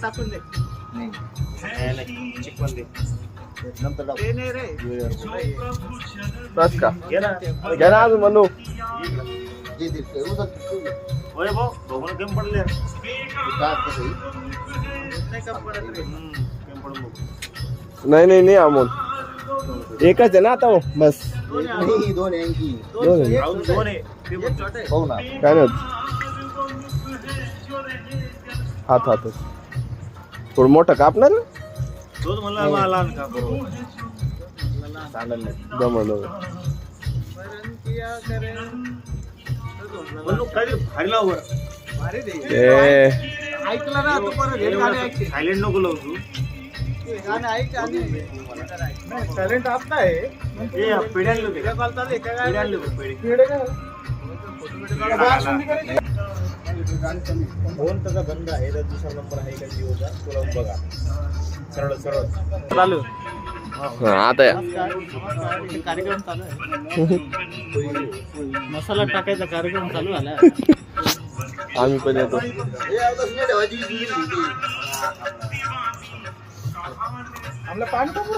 टाकून दे चिकन दे नंतर बस का घ्या ना अजून म्हणू होय भाऊ बघून केम पडले नाही नाही नाही अमोल एकच आहे ना आता हो बस दोन काय नाही हात हात थोडं मोठं कापणार मला का जमलं ऐकलं ना तू परत सायलेंट नको लावू तू टॅलेंट आपला आहे फोन त्याचा बंद आहे तर दुसरा नंबर आहे का जिओचा तुला बघा सरळ सरळ चालू आता कार्यक्रम चालू आहे मसाला टाकायचा कार्यक्रम चालू झाला आम्ही पण येतो आपलं पाणी टाकू